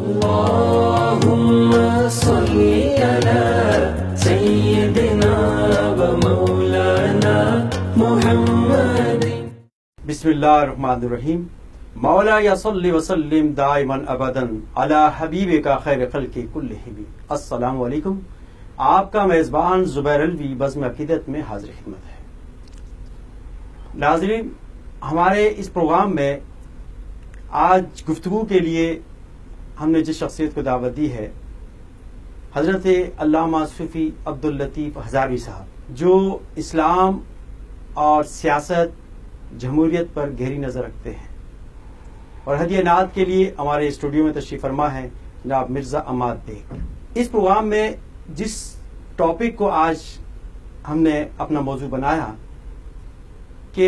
اللهم صل على سيدنا ومولانا محمد. بسم اللہ الرحمن الرحیم. مولا یا صلی وسلم دائما ابدا علی حبیبک خیر خلق کلہم. السلام علیکم. آپ کا میزبان زبیر الوی بزم عقیدت میں حاضر خدمت ہے. ناظرین، ہمارے اس پروگرام میں آج گفتگو کے لیے ہم نے جس شخصیت کو دعوت دی ہے، حضرت علامہ صوفی عبداللطیف ہزاروی صاحب، جو اسلام اور سیاست، جمہوریت پر گہری نظر رکھتے ہیں، اور ہدیہ نعت کے لیے ہمارے اسٹوڈیو میں تشریف فرما ہے جناب مرزا عماد بیگ. اس پروگرام میں جس ٹاپک کو آج ہم نے اپنا موضوع بنایا کہ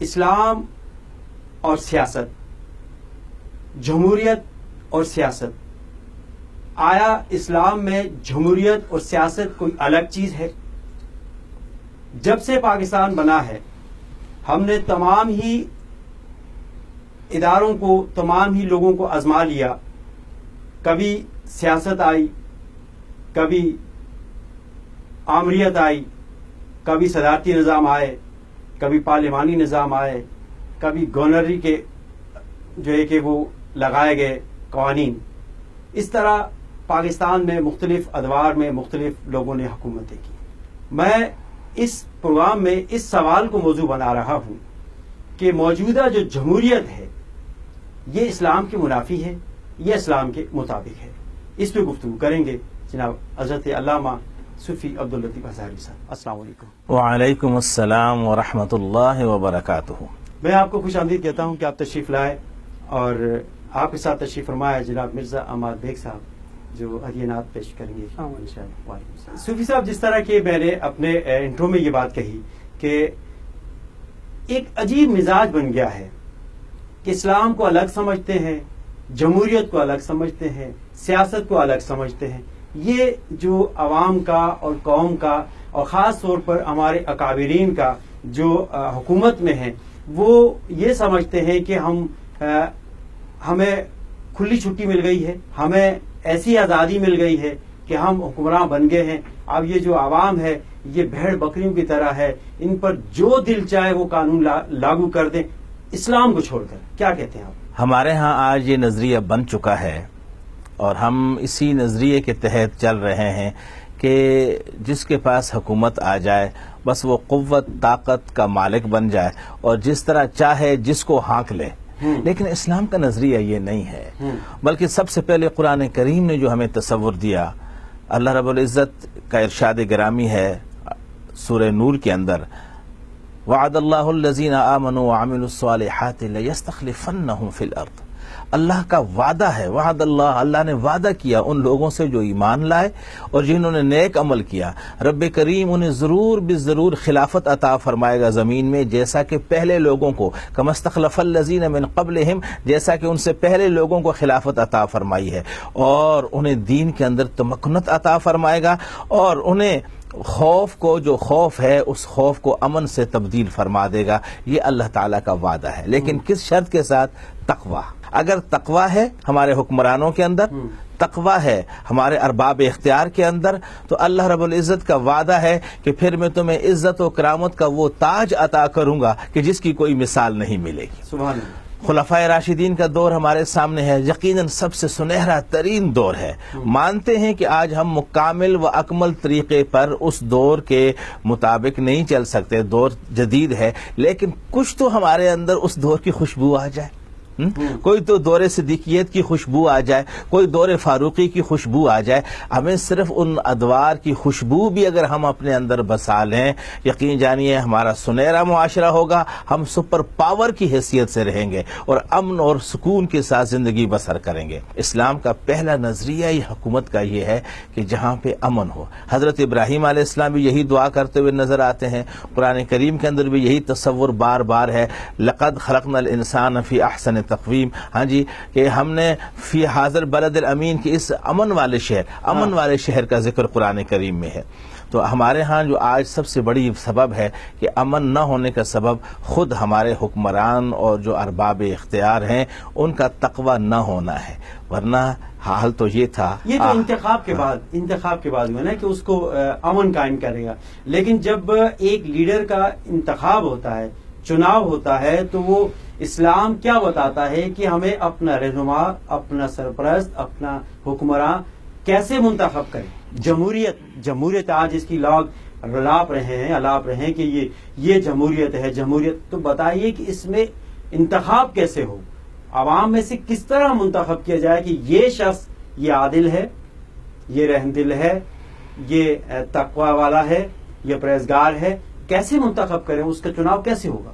اسلام اور سیاست، جمہوریت اور سیاست، آیا اسلام میں جمہوریت اور سیاست کوئی الگ چیز ہے؟ جب سے پاکستان بنا ہے، ہم نے تمام ہی اداروں کو، تمام ہی لوگوں کو آزما لیا. کبھی سیاست آئی، کبھی آمریت آئی، کبھی صدارتی نظام آئے، کبھی پارلیمانی نظام آئے، کبھی گورنری کے جو ہے کہ وہ لگائے گئے قوانین. اس طرح پاکستان میں مختلف ادوار میں مختلف لوگوں نے حکومتیں کی. میں اس پروگرام میں اس سوال کو موضوع بنا رہا ہوں کہ موجودہ جو جمہوریت ہے یہ اسلام کے منافی ہے یا اسلام کے مطابق ہے؟ اس پہ گفتگو کریں گے جناب حضرت علامہ صوفی عبداللطیف ہزاروی صاحب. السلام علیکم. وعلیکم السلام ورحمۃ اللہ وبرکاتہ. میں آپ کو خوش آمدید کہتا ہوں کہ آپ تشریف لائے، اور آپ کے ساتھ تشریف فرمایا جناب مرزا عماد بیگ صاحب، جو ہدیہ نعت پیش کریں گے انشاءاللہ. صوفی صاحب، جس طرح کہ میں نے اپنے انٹرو میں یہ بات کہی کہ ایک عجیب مزاج بن گیا ہے کہ اسلام کو الگ سمجھتے ہیں، جمہوریت کو الگ سمجھتے ہیں، سیاست کو الگ سمجھتے ہیں. یہ جو عوام کا اور قوم کا اور خاص طور پر ہمارے اکابرین کا جو حکومت میں ہیں، وہ یہ سمجھتے ہیں کہ ہمیں کھلی چھٹی مل گئی ہے، ہمیں ایسی آزادی مل گئی ہے کہ ہم حکمراں بن گئے ہیں. اب یہ جو عوام ہے یہ بھیڑ بکریوں کی طرح ہے، ان پر جو دل چاہے وہ قانون لاگو کر دیں اسلام کو چھوڑ کر. کیا کہتے ہیں آپ؟ ہمارے ہاں آج یہ نظریہ بن چکا ہے، اور ہم اسی نظریے کے تحت چل رہے ہیں کہ جس کے پاس حکومت آ جائے بس وہ قوت طاقت کا مالک بن جائے اور جس طرح چاہے جس کو ہانک لے. لیکن اسلام کا نظریہ یہ نہیں ہے، بلکہ سب سے پہلے قرآن کریم نے جو ہمیں تصور دیا، اللہ رب العزت کا ارشاد گرامی ہے سورہ نور کے اندر، وعد اللہ الذین آمنوا وعملوا الصالحات لیستخلفنہم فی الارض. اللہ کا وعدہ ہے، وعد اللہ نے وعدہ کیا ان لوگوں سے جو ایمان لائے اور جنہوں نے نیک عمل کیا. رب کریم انہیں ضرور بالضرور خلافت عطا فرمائے گا زمین میں، جیسا کہ پہلے لوگوں کو، کما استخلف الذین من قبلہم، جیسا کہ ان سے پہلے لوگوں کو خلافت عطا فرمائی ہے، اور انہیں دین کے اندر تمکنت عطا فرمائے گا، اور انہیں خوف کو، جو خوف ہے اس خوف کو امن سے تبدیل فرما دے گا. یہ اللہ تعالیٰ کا وعدہ ہے، لیکن کس شرط کے ساتھ؟ تقوی. اگر تقوی ہے ہمارے حکمرانوں کے اندر، تقوی ہے ہمارے ارباب اختیار کے اندر، تو اللہ رب العزت کا وعدہ ہے کہ پھر میں تمہیں عزت و کرامت کا وہ تاج عطا کروں گا کہ جس کی کوئی مثال نہیں ملے گی. سبحان اللہ. خلفائے راشدین کا دور ہمارے سامنے ہے، یقیناً سب سے سنہرا ترین دور ہے. مانتے ہیں کہ آج ہم مکمل و اکمل طریقے پر اس دور کے مطابق نہیں چل سکتے، دور جدید ہے، لیکن کچھ تو ہمارے اندر اس دور کی خوشبو آ جائے. کوئی تو دور صدیقیت کی خوشبو آ جائے، کوئی دور فاروقی کی خوشبو آ جائے. ہمیں صرف ان ادوار کی خوشبو بھی اگر ہم اپنے اندر بسا لیں، یقین جانیے ہمارا سنہرا معاشرہ ہوگا، ہم سپر پاور کی حیثیت سے رہیں گے اور امن اور سکون کے ساتھ زندگی بسر کریں گے. اسلام کا پہلا نظریہ ہی حکومت کا یہ ہے کہ جہاں پہ امن ہو. حضرت ابراہیم علیہ السلام بھی یہی دعا کرتے ہوئے نظر آتے ہیں، قرآن کریم کے اندر بھی یہی تصور بار بار ہے، لقد خلقنا الانسان فی احسن تقویم. ہاں جی، کہ ہم نے فی حاضر بلد الامین کی اس امن والے شہر کا ذکر قرآن کریم میں ہے. تو ہمارے ہاں جو آج سب سے بڑی سبب ہے کہ امن نہ ہونے کا سبب خود ہمارے حکمران اور جو ارباب اختیار ہیں ان کا تقوی نہ ہونا ہے. ورنہ حال تو یہ تھا. یہ تو انتخاب کے بعد ہوا نا کہ اس کو امن قائم کرے گا. لیکن جب ایک لیڈر کا انتخاب ہوتا ہے، چناؤ ہوتا ہے، تو وہ اسلام کیا بتاتا ہے کہ ہمیں اپنا رہنما، اپنا سرپرست، اپنا حکمراں کیسے منتخب کریں. جمہوریت آج اس کی لاگ الاپ رہے ہیں کہ یہ جمہوریت ہے. جمہوریت تو بتائیے کہ اس میں انتخاب کیسے ہو، عوام میں سے کس طرح منتخب کیا جائے کہ یہ شخص یہ عادل ہے، یہ رحم دل ہے، یہ تقوی والا ہے، یہ پرہیزگار ہے. کیسے منتخب کریں، اس کا چناؤ کیسے ہوگا؟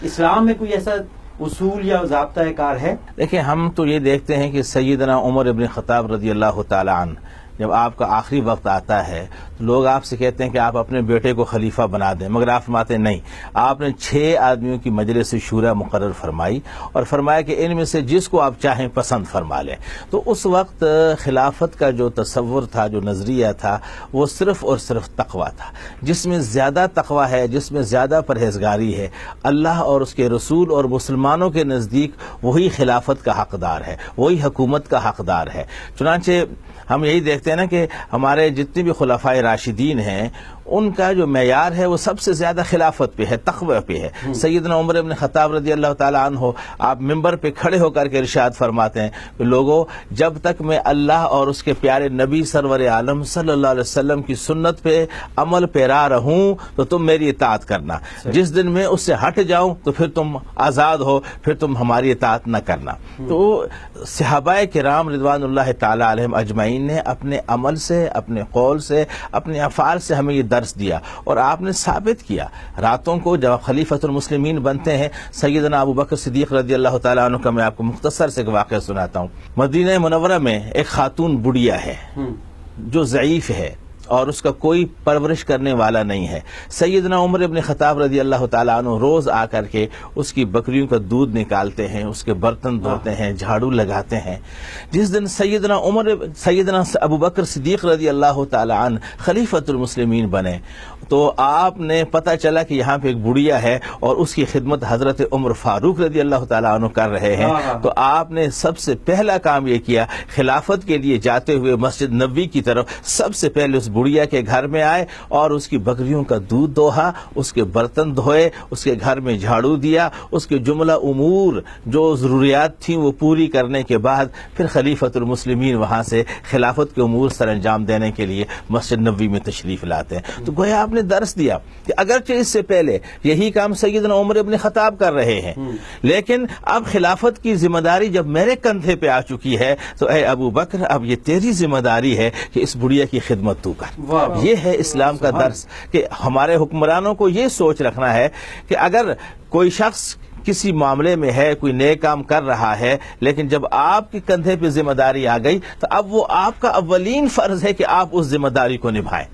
اسلام میں کوئی ایسا اصول یا ضابطہ کار ہے؟ دیکھیں، ہم تو یہ دیکھتے ہیں کہ سیدنا عمر ابن خطاب رضی اللہ تعالی عنہ جب آپ کا آخری وقت آتا ہے تو لوگ آپ سے کہتے ہیں کہ آپ اپنے بیٹے کو خلیفہ بنا دیں، مگر آپ فرماتے نہیں. آپ نے 6 آدمیوں کی مجلس شورا مقرر فرمائی اور فرمایا کہ ان میں سے جس کو آپ چاہیں پسند فرما لیں. تو اس وقت خلافت کا جو تصور تھا، جو نظریہ تھا، وہ صرف اور صرف تقویٰ تھا. جس میں زیادہ تقویٰ ہے، جس میں زیادہ پرہیزگاری ہے، اللہ اور اس کے رسول اور مسلمانوں کے نزدیک وہی خلافت کا حقدار ہے، وہی حکومت کا حقدار ہے. چنانچہ ہم یہی دیکھتے ہیں نا کہ ہمارے جتنے بھی خلفائے راشدین ہیں ان کا جو معیار ہے وہ سب سے زیادہ خلافت پہ ہے، تقوی پہ ہے. سیدنا عمر ابن خطاب رضی اللہ تعالیٰ عنہ آپ ممبر پہ کھڑے ہو کر کے ارشاد فرماتے ہیں کہ لوگوں، جب تک میں اللہ اور اس کے پیارے نبی سرور عالم صلی اللہ علیہ وسلم کی سنت پہ عمل پیرا رہوں تو تم میری اطاعت کرنا. جس دن میں اس سے ہٹ جاؤں تو پھر تم آزاد ہو، پھر تم ہماری اطاعت نہ کرنا. تو صحابہ کرام رضوان اللہ تعالیٰ علیہم اجمعین نے اپنے عمل سے، اپنے قول سے، اپنے افعال سے ہمیں یہ درس دیا اور آپ نے ثابت کیا. راتوں کو جب خلیفۃ المسلمین بنتے ہیں، سیدنا ابو بکر صدیق رضی اللہ تعالیٰ عنہ کا میں آپ کو مختصر سے ایک واقعہ سناتا ہوں. مدینہ منورہ میں ایک خاتون بڑھیا ہے جو ضعیف ہے اور اس کا کوئی پرورش کرنے والا نہیں ہے. سیدنا عمر ابن خطاب رضی اللہ تعالیٰ عنہ روز آ کر کے اس کی بکریوں کا دودھ نکالتے ہیں، اس کے برتن دھوتے ہیں، جھاڑو لگاتے ہیں. جس دن سیدنا ابو بکر صدیق رضی اللہ تعالیٰ عنہ خلیفۃ المسلمین بنے تو آپ نے پتہ چلا کہ یہاں پہ ایک بڑھیا ہے اور اس کی خدمت حضرت عمر فاروق رضی اللہ تعالیٰ عنہ کر رہے ہیں. تو آپ نے سب سے پہلا کام یہ کیا، خلافت کے لیے جاتے ہوئے مسجد نبوی کی طرف سب سے پہلے اس بڑھیا کے گھر میں آئے اور اس کی بکریوں کا دودھ دوہا، اس کے برتن دھوئے، اس کے گھر میں جھاڑو دیا. اس کے جملہ امور جو ضروریات تھیں وہ پوری کرنے کے بعد پھر خلیفۃ المسلمین وہاں سے خلافت کے امور سر انجام دینے کے لیے مسجد نبوی میں تشریف لاتے ہیں. تو گویا آپ نے درس دیا کہ اگرچہ اس سے پہلے یہی کام سیدنا عمر ابن خطاب کر رہے ہیں، لیکن اب خلافت کی ذمہ داری جب میرے کندھے پہ آ چکی ہے تو اے ابو بکر اب یہ تیری ذمہ داری ہے کہ اس بڑھیا کی خدمت تو کر. یہ ہے اسلام کا درس کہ ہمارے حکمرانوں کو یہ سوچ رکھنا ہے کہ اگر کوئی شخص کسی معاملے میں ہے، کوئی نئے کام کر رہا ہے، لیکن جب آپ کے کندھے پہ ذمہ داری آ گئی تو اب وہ آپ کا اولین فرض ہے کہ آپ اس ذمہ داری کو نبھائیں.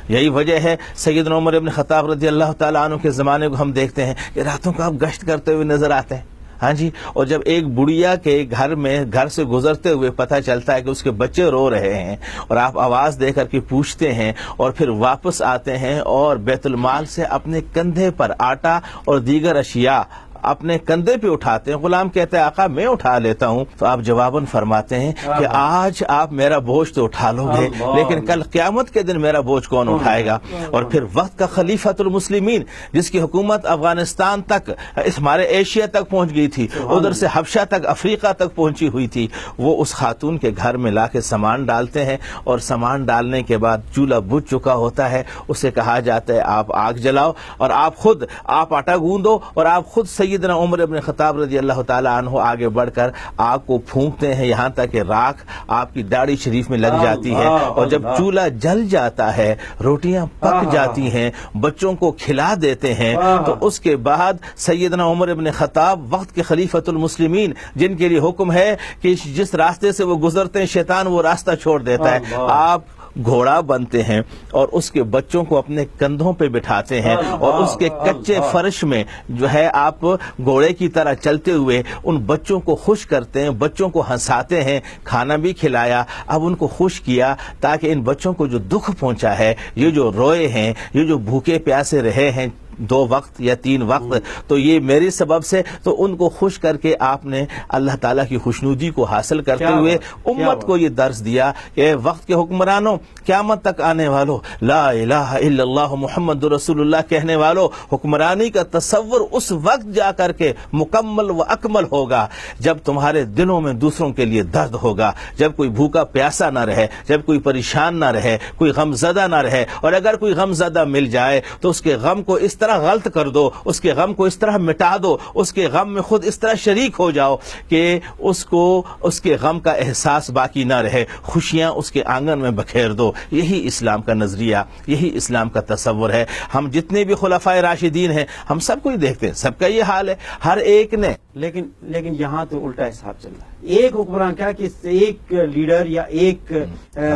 یہی وجہ ہے سیدنا عمر ابن خطاب رضی اللہ تعالیٰ عنہ کے زمانے کو ہم دیکھتے ہیں کہ راتوں کو آپ گشت کرتے ہوئے نظر آتے ہیں. ہاں جی، اور جب ایک بڑھیا کے گھر سے گزرتے ہوئے پتہ چلتا ہے کہ اس کے بچے رو رہے ہیں اور آپ آواز دے کر کے پوچھتے ہیں اور پھر واپس آتے ہیں اور بیت المال سے اپنے کندھے پر آٹا اور دیگر اشیاء اپنے کندھے پہ اٹھاتے ہیں. غلام کہتا ہے آقا میں اٹھا لیتا ہوں. تو آپ جواباً فرماتے ہیں کہ آج آپ میرا بوجھ تو اٹھا لو گے لیکن کل قیامت کے دن میرا بوجھ کون اٹھائے گا. اور پھر وقت کا خلیفۃ المسلمین جس کی حکومت افغانستان تک، ہمارے ایشیا تک پہنچ گئی تھی، ادھر سے حبشہ تک، افریقہ تک پہنچی ہوئی تھی، وہ اس خاتون کے گھر میں لا کے سامان ڈالتے ہیں اور سامان ڈالنے کے بعد چولہا بجھ چکا ہوتا ہے. اسے کہا جاتا ہے آپ آگ جلاؤ اور آپ آٹا گوندو اور آپ خود سیدنا عمر ابن خطاب رضی اللہ تعالیٰ عنہ آگے بڑھ کر آگ کو پھونکتے ہیں یہاں تک کہ راکھ آپ کی داڑھی شریف میں لگ جاتی ہے. اور جب چولہا جل جاتا ہے، روٹیاں پک جاتی ہیں، بچوں کو کھلا دیتے ہیں، تو اس کے بعد سیدنا عمر ابن خطاب وقت کے خلیفۃ المسلمین جن کے لیے حکم ہے کہ جس راستے سے وہ گزرتے ہیں شیطان وہ راستہ چھوڑ دیتا ہے، آپ گھوڑا بنتے ہیں اور اس کے بچوں کو اپنے کندھوں پہ بٹھاتے ہیں اور اس کے کچے فرش میں جو ہے آپ گھوڑے کی طرح چلتے ہوئے ان بچوں کو خوش کرتے ہیں، بچوں کو ہنساتے ہیں. کھانا بھی کھلایا، اب ان کو خوش کیا تاکہ ان بچوں کو جو دکھ پہنچا ہے، یہ جو روئے ہیں، یہ جو بھوکے پیاسے رہے ہیں 2 وقت یا 3 وقت، تو یہ میری سبب سے، تو ان کو خوش کر کے آپ نے اللہ تعالیٰ کی خوشنودی کو حاصل کرتے ہوئے امت کو یہ درس دیا کہ وقت کے حکمرانوں، قیامت تک آنے والوں، لا الہ الا اللہ محمد رسول اللہ کہنے والوں، حکمرانی کا تصور اس وقت جا کر کے مکمل و اکمل ہوگا جب تمہارے دلوں میں دوسروں کے لیے درد ہوگا، جب کوئی بھوکا پیاسا نہ رہے، جب کوئی پریشان نہ رہے، کوئی غم زدہ نہ رہے، اور اگر کوئی غم زدہ مل جائے تو اس کے غم کو اس طرح غلط کر دو، اس کے غم کو اس طرح مٹا دو، اس کے غم میں خود اس طرح شریک ہو جاؤ کہ اس کو اس کے غم کا احساس باقی نہ رہے، خوشیاں اس کے آنگن میں بکھیر دو۔ یہی اسلام کا نظریہ، یہی اسلام کا تصور ہے۔ ہم جتنے بھی خلفائے راشدین ہیں، ہم سب کو ہی دیکھتے ہیں، سب کا یہ حال ہے، ہر ایک نے۔ لیکن یہاں تو الٹا حساب چل رہا ہے، ایک حکمران کیا کہ ایک لیڈر یا ایک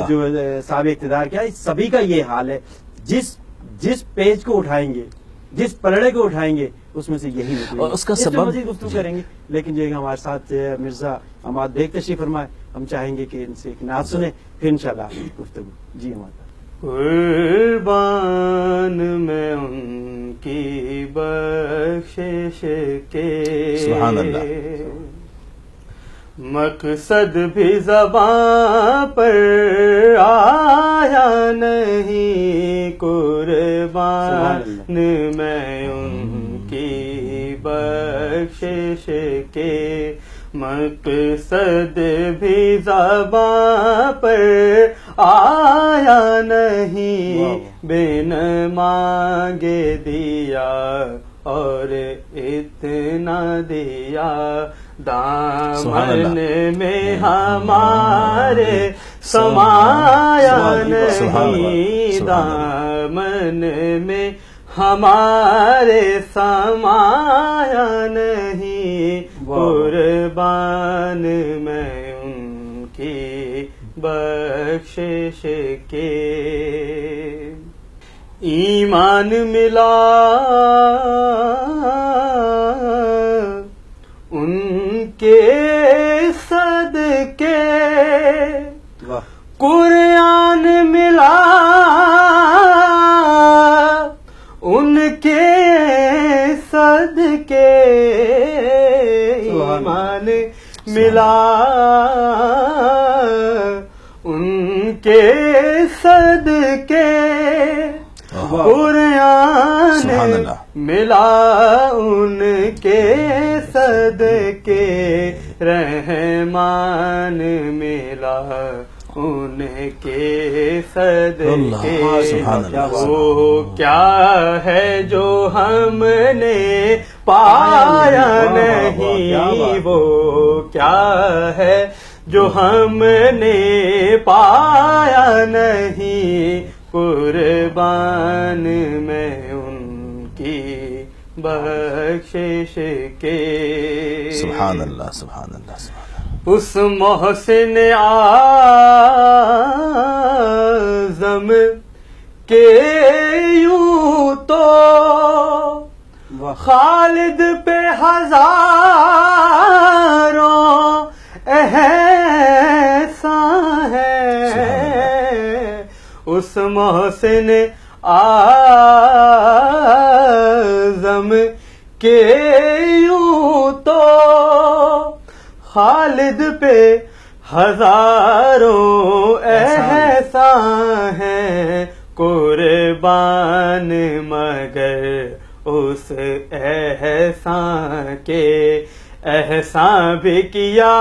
جو صاحب اقتدار کیا، سبھی کا یہ حال ہے۔ جس پیج کو اٹھائیں گے، جس پلڑے کو اٹھائیں گے، اس میں سے یہی نکلے گا۔ اور اس کا سبب مزید گفتگو کریں گے، لیکن جو ہمارے ساتھ مرزا عماد بیگ تشریف فرمائے، ہم چاہیں گے کہ ان سے ایک نعت سنیں، پھر انشاءاللہ گفتگو۔ جی ہمارا قربان میں ان کی بخشش کے، سبحان اللہ، مقصد بھی زبان پر آیا نہیں، قربان میں ان کی بخشش کے، مقصد بھی زبان پر آیا نہیں، بن مانگے دیا اور اتنا دیا، دامن میں ہمارے سمایا نہیں، دامن میں ہمارے سمایا نہیں، قربان میں ان کی بخشش کے۔ ایمان ملا ان کے صدقے، قرآن ملا ان کے صدقے، ایمان ملا ان کے صدقے، قرآن ملا ان کے صدقے، رحمان ملا ان کے صدقے، وہ کیا ہے جو ہم نے پایا نہیں، وہ کیا ہے جو ہم نے پایا نہیں، قربان میں ان کی بخشش کے۔ سبحان اللہ، سبحان اللہ، سبحان اللہ۔ اس محسن اعظم کے یوں تو خالد پہ ہزاروں احسان ہے، اس محسن اعظم کے یوں تو خالد پہ ہزاروں احسان ہے، قربان مگر اس احسان کے، احسان بھی کیا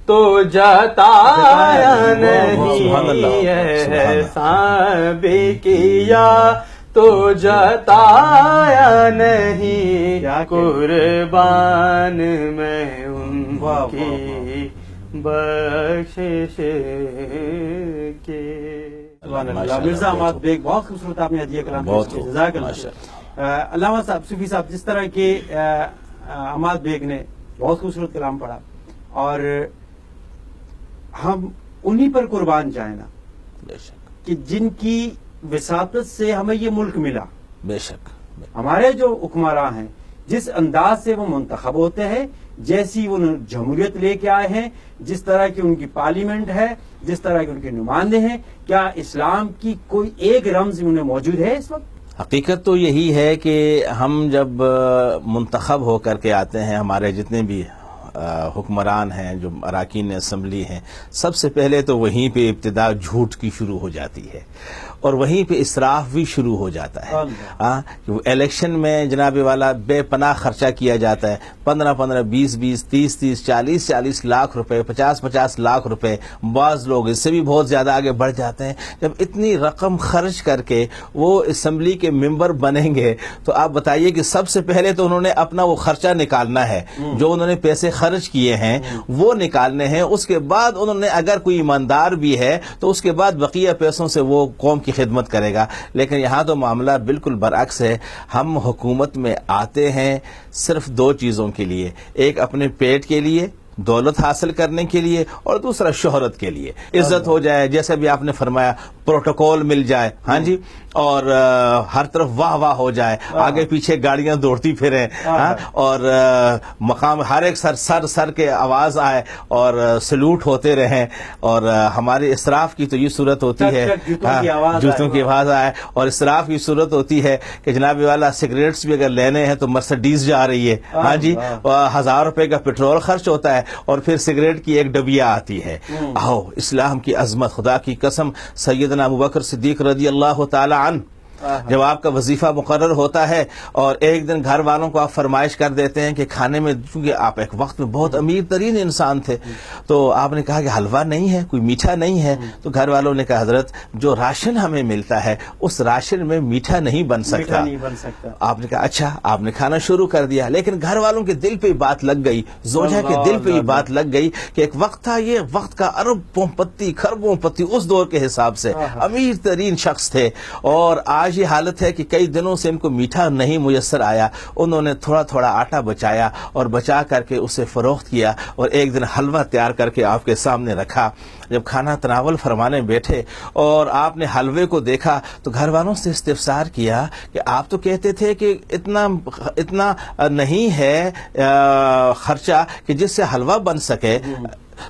تو جتایا نہیں، احسان بھی کیا تو جتایا نہیں، قربان میں ان کی بخشش کے۔ مرزا عماد بیگ، بہت خوبصورت آپ نے ہدیہ کلام پیش کیا، جزاک اللہ۔ علامہ صاحب، صوفی صاحب، جس طرح کہ عماد بیگ نے بہت خوبصورت کلام پڑھا، اور ہم انہی پر قربان جائیں نا، بے شک، کہ جن کی وساطت سے ہمیں یہ ملک ملا۔ بے شک، ہمارے جو حکمراں ہیں، جس انداز سے وہ منتخب ہوتے ہیں، جیسی وہ جمہوریت لے کے آئے ہیں، جس طرح کی ان کی پارلیمنٹ ہے، جس طرح کے ان کے نمائندے ہیں، کیا اسلام کی کوئی ایک رمز انہیں موجود ہے اس وقت؟ حقیقت تو یہی ہے کہ ہم جب منتخب ہو کر کے آتے ہیں، ہمارے جتنے بھی حکمران ہیں، جو اراکین اسمبلی ہیں، سب سے پہلے تو وہیں پہ ابتدا جھوٹ کی شروع ہو جاتی ہے اور وہیں پہ اسراف بھی شروع ہو جاتا ہے۔ الیکشن میں جناب والا بے پناہ خرچہ کیا جاتا ہے، 15 20 30 40 لاکھ روپے، 50 لاکھ روپے، بعض لوگ اس سے بھی بہت زیادہ آگے بڑھ جاتے ہیں۔ جب اتنی رقم خرچ کر کے وہ اسمبلی کے ممبر بنیں گے تو آپ بتائیے کہ سب سے پہلے تو انہوں نے اپنا وہ خرچہ نکالنا ہے، جو انہوں نے پیسے خرچ کیے ہیں وہ نکالنے ہیں، اس کے بعد انہوں نے اگر کوئی ایماندار بھی ہے تو اس کے بعد بقیہ پیسوں سے وہ قوم کی خدمت کرے گا۔ لیکن یہاں تو معاملہ بالکل برعکس ہے، ہم حکومت میں آتے ہیں صرف 2 چیزوں کے لیے، ایک اپنے پیٹ کے لیے، دولت حاصل کرنے کے لیے، اور دوسرا شہرت کے لیے، عزت ہو جائے، جیسے بھی آپ نے فرمایا پروٹوکول مل جائے، ہاں جی، اور ہر طرف واہ واہ ہو جائے، آگے پیچھے گاڑیاں دوڑتی پھریں، اور مقام ہر ایک سر کے آواز آئے اور سلوٹ ہوتے رہیں، اور ہمارے اسراف کی تو یہ صورت ہوتی ہے، جوتوں کی آواز آئے، اور اسراف کی صورت ہوتی ہے کہ جناب والا سگریٹس بھی اگر لینے ہیں تو مرسڈیز جا رہی ہے، ہاں جی، 1000 روپے کا پیٹرول خرچ ہوتا ہے اور پھر سگریٹ کی ایک ڈبیا آتی ہے۔ آؤ اسلام کی عظمت، خدا کی قسم، سیدنا ابوبکر صدیق رضی اللہ تعالی عنہ جب آپ کا وظیفہ مقرر ہوتا ہے اور ایک دن گھر والوں کو آپ فرمائش کر دیتے ہیں کہ کھانے میں، چونکہ آپ ایک وقت میں بہت امیر ترین انسان تھے، تو آپ نے کہا کہ حلوہ نہیں ہے، کوئی میٹھا نہیں ہے، تو گھر والوں نے کہا حضرت جو راشن ہمیں ملتا ہے اس راشن میں میٹھا نہیں بن سکتا۔ آپ نے کہا اچھا، آپ نے کھانا شروع کر دیا، لیکن گھر والوں کے دل پہ یہ بات لگ گئی، زوجہ کے دل پہ یہ بات لگ گئی کہ ایک وقت تھا، یہ وقت کا اربوں پتی خربوں پتی اس دور کے حساب سے امیر ترین شخص تھے، اور آج یہ حالت ہے کہ کئی دنوں سے ان کو میٹھا نہیں میسر آیا، انہوں نے تھوڑا تھوڑا آٹا بچایا اور بچا کر کے اسے فروخت کیا اور ایک دن حلوہ تیار کر کے آپ کے سامنے رکھا۔ جب کھانا تناول فرمانے بیٹھے اور آپ نے حلوے کو دیکھا تو گھر والوں سے استفسار کیا کہ آپ تو کہتے تھے کہ اتنا نہیں ہے خرچہ کہ جس سے حلوہ بن سکے،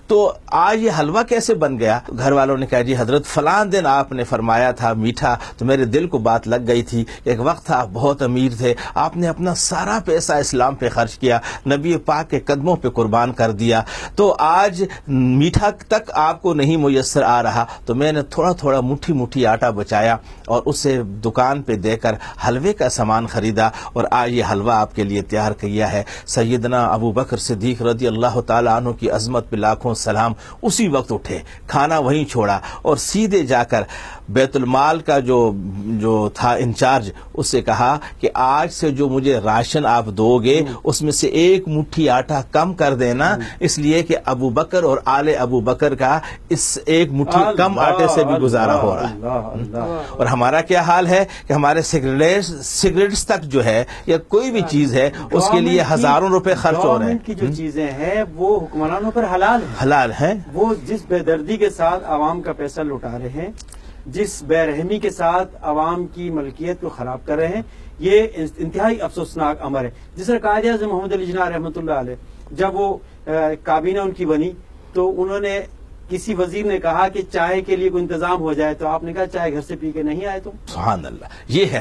تو آج یہ حلوہ کیسے بن گیا؟ گھر والوں نے کہا جی حضرت فلاں دن آپ نے فرمایا تھا میٹھا، تو میرے دل کو بات لگ گئی تھی، ایک وقت تھا آپ بہت امیر تھے، آپ نے اپنا سارا پیسہ اسلام پہ خرچ کیا، نبی پاک کے قدموں پہ قربان کر دیا، تو آج میٹھا تک آپ کو نہیں میسر آ رہا، تو میں نے تھوڑا تھوڑا مٹھی آٹا بچایا اور اسے دکان پہ دے کر حلوے کا سامان خریدا، اور آج یہ حلوہ آپ کے لیے تیار کیا ہے۔ سیدنا ابوبکر صدیق رضی اللہ تعالیٰ عنہ کی عظمت پہ لاکھوں سلام، اسی وقت اٹھے، کھانا وہیں چھوڑا اور سیدھے جا کر بیت المال کا جو تھا انچارج، اس سے کہا کہ آج سے جو مجھے راشن آپ دو گے اس میں سے 1 مٹھی آٹا کم کر دینا، اس لیے کہ ابو بکر اور آل ابو بکر کا اس 1 مٹھی کم آٹے سے بھی گزارا ہو رہا ہے۔ اور ہمارا کیا حال ہے کہ ہمارے سگریٹس تک جو ہے یا کوئی بھی چیز ہے اس کے لیے ہزاروں روپے خرچ ہو رہے ہیں۔ کی جو چیزیں ہیں وہ حکمرانوں پر حلال ہیں، وہ جس بے دردی کے ساتھ عوام کا پیسہ لٹا رہے ہیں، جس بے رحمی کے ساتھ عوام کی ملکیت کو خراب کر رہے ہیں، یہ انتہائی افسوسناک امر ہے۔ جس طرح قائد اعظم محمد علی جناح رحمۃ اللہ علیہ، جب وہ کابینہ ان کی بنی تو انہوں نے کسی وزیر نے کہا کہ چائے کے لیے کوئی انتظام ہو جائے، تو آپ نے کہا چائے گھر سے پی کے نہیں آئے تم۔ سبحان اللہ، یہ ہے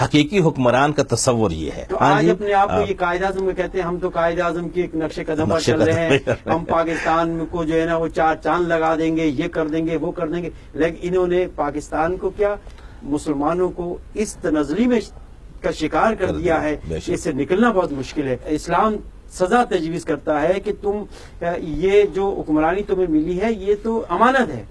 حقیقی حکمران کا تصور یہ ہے۔ تو آج اپنے آپ کو یہ قائد اعظم کو کہتے ہیں، ہم تو قائد اعظم کی ایک نقش قدم پر چل رہے ہیں، ہم پاکستان کو جو ہے نا وہ 4 چاند لگا دیں گے، یہ کر دیں گے، وہ کر دیں گے، لیکن انہوں نے پاکستان کو کیا، مسلمانوں کو اس تنزلی میں کا شکار کر دیا ہے، اس سے نکلنا بہت مشکل ہے۔ اسلام سزا تجویز کرتا ہے کہ تم یہ جو حکمرانی تمہیں ملی ہے یہ تو امانت ہے،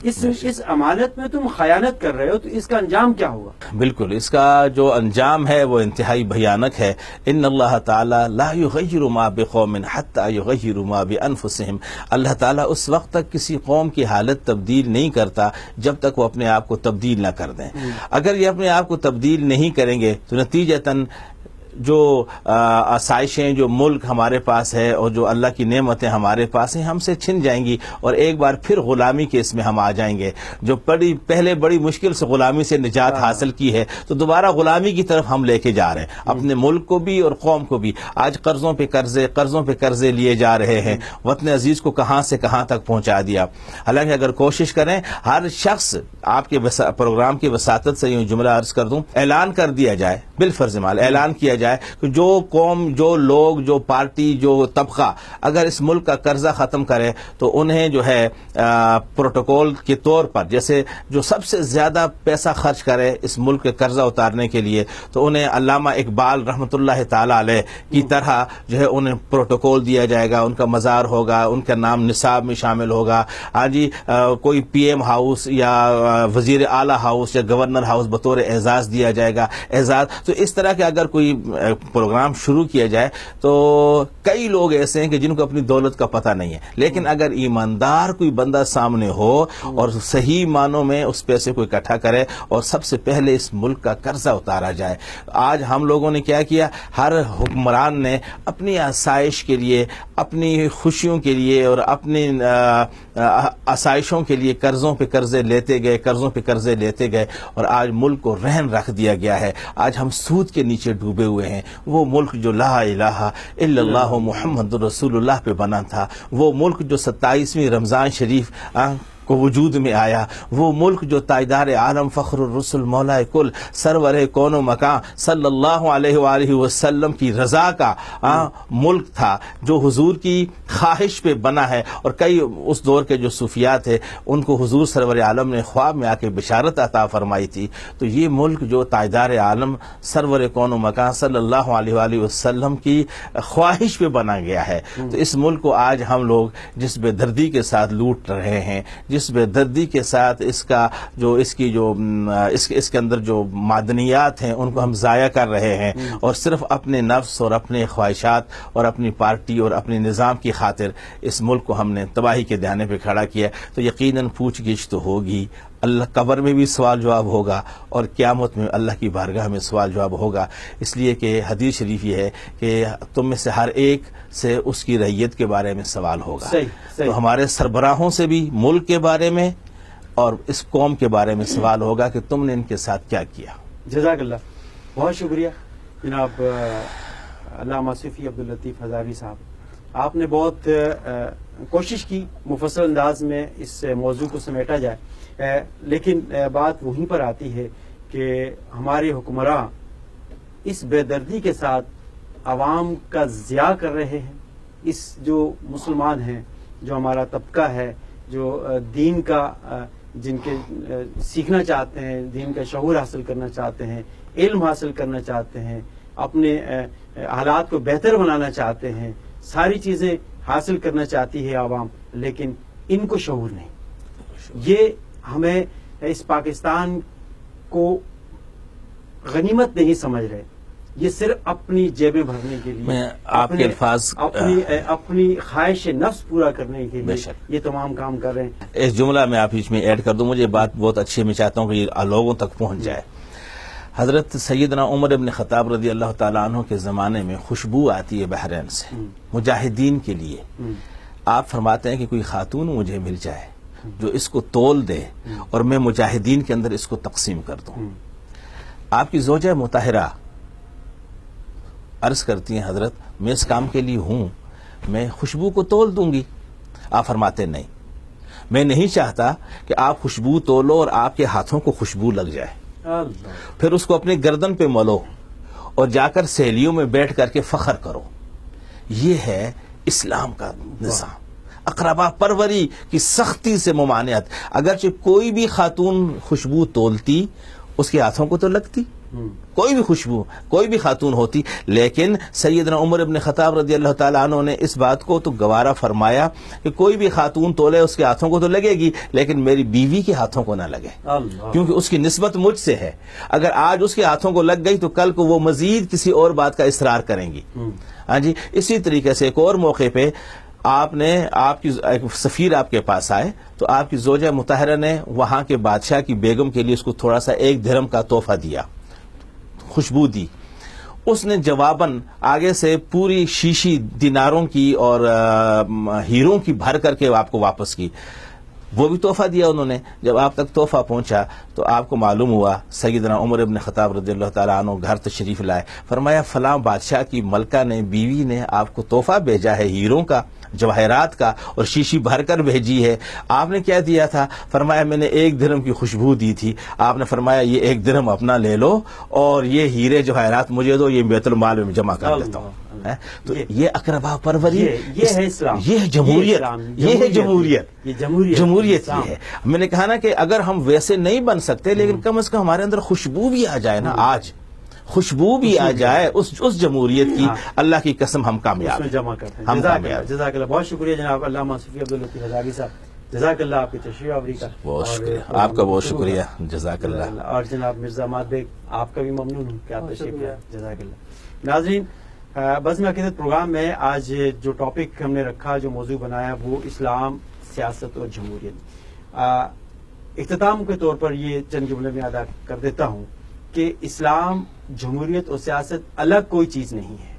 اس امانت میں تم خیانت کر رہے ہو، تو اس کا انجام کیا ہوگا؟ بالکل، اس کا جو انجام ہے وہ انتہائی بھیانک ہے۔ ان اللہ تعالی لا یغیر ما بقوم حتی یغیروا ما بانفسہم، اللہ تعالیٰ اس وقت تک کسی قوم کی حالت تبدیل نہیں کرتا جب تک وہ اپنے آپ کو تبدیل نہ کر دیں۔ اگر یہ اپنے آپ کو تبدیل نہیں کریں گے تو نتیجتاً جو آسائشیں جو ملک ہمارے پاس ہے اور جو اللہ کی نعمتیں ہمارے پاس ہیں ہم سے چھن جائیں گی اور ایک بار پھر غلامی کے اس میں ہم آ جائیں گے. جو پہلے بڑی مشکل سے غلامی سے نجات حاصل کی ہے تو دوبارہ غلامی کی طرف ہم لے کے جا رہے ہیں اپنے ملک کو بھی اور قوم کو بھی. آج قرضوں پہ قرضے لیے جا رہے ہیں, وطن عزیز کو کہاں سے کہاں تک پہنچا دیا. حالانکہ اگر کوشش کریں ہر شخص, آپ کے پروگرام کی وساطت سے یوں جملہ عرض کر دوں, اعلان کر دیا جائے, بالفرض مال اعلان کیا جائے کہ جو قوم, جو لوگ, جو پارٹی, جو طبقہ اگر اس ملک کا قرضہ ختم کرے تو انہیں جو ہے پروٹوکول کے طور پر, جیسے جو سب سے زیادہ پیسہ خرچ کرے اس ملک کے قرضہ اتارنے کے لیے تو انہیں علامہ اقبال رحمۃ اللہ تعالی علیہ کی طرح جو ہے انہیں پروٹوکول دیا جائے گا, ان کا مزار ہوگا, ان کا نام نصاب میں شامل ہوگا. ہاں جی, کوئی پی ایم ہاؤس یا وزیر اعلیٰ ہاؤس یا گورنر ہاؤس بطور اعزاز دیا جائے گا, اعزاز. تو اس طرح کے اگر کوئی پروگرام شروع کیا جائے تو کئی لوگ ایسے ہیں کہ جن کو اپنی دولت کا پتہ نہیں ہے, لیکن اگر ایماندار کوئی بندہ سامنے ہو اور صحیح معنوں میں اس پیسے کو اکٹھا کرے اور سب سے پہلے اس ملک کا قرضہ اتارا جائے. آج ہم لوگوں نے کیا کیا, ہر حکمران نے اپنی آسائش کے لیے, اپنی خوشیوں کے لیے اور اپنی آسائشوں کے لیے قرضوں پہ قرضے لیتے گئے اور آج ملک کو رہن رکھ دیا گیا ہے. آج ہم سود کے نیچے ڈوبے ہوئے ہیں. وہ ملک جو لا الہ الا اللہ محمد رسول اللہ پہ بنا تھا, وہ ملک جو 27ویں رمضان شریف کو وجود میں آیا, وہ ملک جو تاجدار عالم فخر الرسل مولا کل سرور کون و مکان صلی اللہ علیہ وآلہ وسلم کی رضا کا ملک تھا, جو حضور کی خواہش پہ بنا ہے. اور کئی اس دور کے جو صوفیات ہیں ان کو حضور سرور عالم نے خواب میں آ کے بشارت عطا فرمائی تھی. تو یہ ملک جو تاجدار عالم سرور کون و مکان صلی اللہ علیہ وآلہ وسلم کی خواہش پہ بنا گیا ہے. تو اس ملک کو آج ہم لوگ جس بے دردی کے ساتھ لوٹ رہے ہیں, جس بے دردی کے ساتھ اس کے اندر جو معدنیات ہیں ان کو ہم ضائع کر رہے ہیں اور صرف اپنے نفس اور اپنے خواہشات اور اپنی پارٹی اور اپنے نظام کی خاطر اس ملک کو ہم نے تباہی کے دہانے پہ کھڑا کیا. تو یقیناً پوچھ گچھ تو ہوگی, اللہ قبر میں بھی سوال جواب ہوگا اور قیامت میں اللہ کی بارگاہ میں سوال جواب ہوگا. اس لیے کہ حدیث شریف یہ ہے کہ تم میں سے ہر ایک سے اس کی رعیت کے بارے میں سوال ہوگا. تو ہمارے سربراہوں سے بھی ملک کے بارے میں اور اس قوم کے بارے میں سوال ہوگا کہ تم نے ان کے ساتھ کیا کیا. جزاک اللہ, بہت شکریہ جناب علامہ صوفی عبداللطیف ہزاروی صاحب. آپ نے بہت کوشش کی مفصل انداز میں اس موضوع کو سمیٹا جائے, لیکن بات وہیں پر آتی ہے کہ ہمارے حکمراں اس بے دردی کے ساتھ عوام کا ضیاع کر رہے ہیں. اس جو مسلمان ہیں, جو ہمارا طبقہ ہے, جو دین کا جن کے سیکھنا چاہتے ہیں, دین کا شعور حاصل کرنا چاہتے ہیں, علم حاصل کرنا چاہتے ہیں, اپنے حالات کو بہتر بنانا چاہتے ہیں, ساری چیزیں حاصل کرنا چاہتی ہے عوام, لیکن ان کو شعور نہیں. یہ ہمیں اس پاکستان کو غنیمت نہیں سمجھ رہے, یہ صرف اپنی جیبیں بھرنے کے لیے, آپ کے الفاظ اپنی خواہش نفس پورا کرنے کے لیے یہ تمام کام کر رہے ہیں. اس جملہ میں آپ اس میں ایڈ کر دوں, مجھے بات بہت اچھی, میں چاہتا ہوں کہ یہ لوگوں تک پہنچ جائے. حضرت سیدنا عمر ابن خطاب رضی اللہ تعالیٰ عنہ کے زمانے میں خوشبو آتی ہے بحرین سے مجاہدین کے لیے. آپ فرماتے ہیں کہ کوئی خاتون مجھے مل جائے جو اس کو تول دے اور میں مجاہدین کے اندر اس کو تقسیم کر دوں. آپ کی زوجہ مطہرہ عرض کرتی ہیں حضرت میں اس کام کے لیے ہوں, میں خوشبو کو تول دوں گی. آپ فرماتے نہیں, میں نہیں چاہتا کہ آپ خوشبو تولو اور آپ کے ہاتھوں کو خوشبو لگ جائے, پھر اس کو اپنے گردن پہ ملو اور جا کر سہیلیوں میں بیٹھ کر کے فخر کرو. یہ ہے اسلام کا نظام. اقربا پروری کی سختی سے ممانعت. اگرچہ کوئی بھی خاتون خوشبو تولتی اس کے ہاتھوں کو تو لگتی, کوئی بھی خوشبو کوئی بھی خاتون ہوتی, لیکن سیدنا عمر ابن خطاب رضی اللہ تعالیٰ عنہ نے اس بات کو تو گوارا فرمایا کہ کوئی بھی خاتون تولے اس کے ہاتھوں کو تو لگے گی, لیکن میری بیوی کے ہاتھوں کو نہ لگے, کیونکہ اس کی نسبت مجھ سے ہے. اگر آج اس کے ہاتھوں کو لگ گئی تو کل کو وہ مزید کسی اور بات کا اصرار کریں گی. ہاں جی, اسی طریقے سے ایک اور موقع پہ آپ کی سفیر آپ کے پاس آئے تو آپ کی زوجہ مطہرہ نے وہاں کے بادشاہ کی بیگم کے لیے اس کو تھوڑا سا 1 درہم کا تحفہ دیا, خوشبو دی. اس نے جواباً آگے سے پوری شیشی دیناروں کی اور ہیروں کی بھر کر کے آپ کو واپس کی. وہ بھی تحفہ دیا انہوں نے. جب آپ تک تحفہ پہنچا تو آپ کو معلوم ہوا سیدنا عمر ابن خطاب رضی اللہ تعالیٰ عنہ گھر تشریف لائے. فرمایا فلاں بادشاہ کی ملکہ نے بیوی نے آپ کو تحفہ بھیجا ہے ہیروں کا جواہرات کا اور شیشی بھر کر بھیجی ہے. آپ نے کیا دیا تھا؟ فرمایا میں نے 1 درہم کی خوشبو دی تھی. آپ نے فرمایا یہ 1 درہم اپنا لے لو اور یہ ہیرے جواہرات مجھے دو, یہ بیت المال میں جمع کر دیتا ہوں. تو یہ اقربا پروری, یہ ہے اسلام, یہ ہے جمہوریت, یہ ہے جمہوریت, یہ جمہوریت یہ ہے. میں نے کہا نا کہ اگر ہم ویسے نہیں بن سکتے لیکن کم از کم ہمارے اندر خوشبو بھی آ جائے نا, آج خوشبو بھی آ جائے اس جمہوریت کی, اللہ کی قسم ہم کامیاب ہیں, جمع کرتے ہیں. جزاک اللہ, بہت شکریہ جناب علامہ صفی عبداللطیف رضاوی صاحب, جزاک اللہ آپ کی تشریف آوری کا. بہت شکریہ, آپ کا بہت شکریہ, جزاک اللہ. اور جناب مرزا عماد بیگ آپ کا بھی ممنون ہوں کہ آپ تشریف لائے, جزاک اللہ. ناظرین, بزم عقیدت پروگرام میں آج جو ٹاپک ہم نے رکھا, جو موضوع بنایا, وہ اسلام, سیاست اور جمہوریت. اختتام کے طور پر یہ چند جملے میں ادا کر دیتا ہوں کہ اسلام, جمہوریت اور سیاست الگ کوئی چیز نہیں ہے.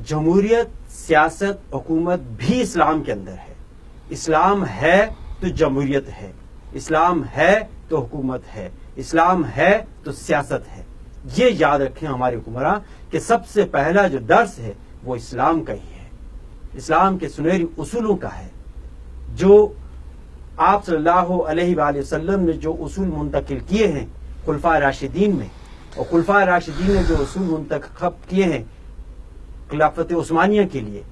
جمہوریت, سیاست, حکومت بھی اسلام کے اندر ہے. اسلام ہے تو جمہوریت ہے, اسلام ہے تو حکومت ہے, اسلام ہے تو سیاست ہے. یہ یاد رکھیں ہمارے حکمراں کہ سب سے پہلا جو درس ہے وہ اسلام کا ہی ہے, اسلام کے سنہری اصولوں کا ہے. جو آپ صلی اللہ علیہ وآلہ وسلم نے جو اصول منتقل کیے ہیں خلفائے راشدین میں, اور خلفائے راشدین نے جو اصول منتخب کیے ہیں خلافت عثمانیہ کے لیے,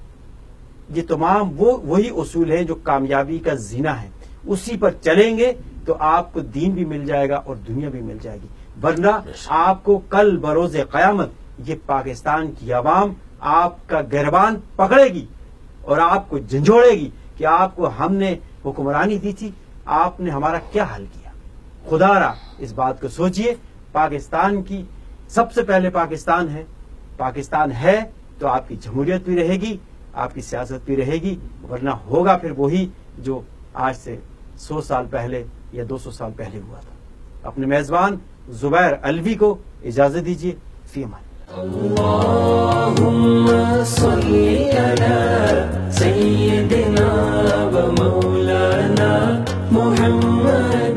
یہ تمام وہی اصول ہیں جو کامیابی کا زینہ ہے. اسی پر چلیں گے تو آپ کو دین بھی مل جائے گا اور دنیا بھی مل جائے گی. ورنہ آپ کو کل بروز قیامت یہ پاکستان کی عوام آپ کا گربان پکڑے گی اور آپ کو جھنجھوڑے گی کہ آپ کو ہم نے حکمرانی دی تھی, آپ نے ہمارا کیا حل کیا. خدا را اس بات کو سوچئے. پاکستان کی سب سے پہلے پاکستان ہے, پاکستان ہے تو آپ کی جمہوریت بھی رہے گی, آپ کی سیاست بھی رہے گی. ورنہ ہوگا پھر وہی جو آج سے 100 سال پہلے یا 200 سال پہلے ہوا تھا. اپنے میزبان زبیر علوی کو اجازت دیجیے. فی امان. اللهم صل على سيدنا ومولانا محمد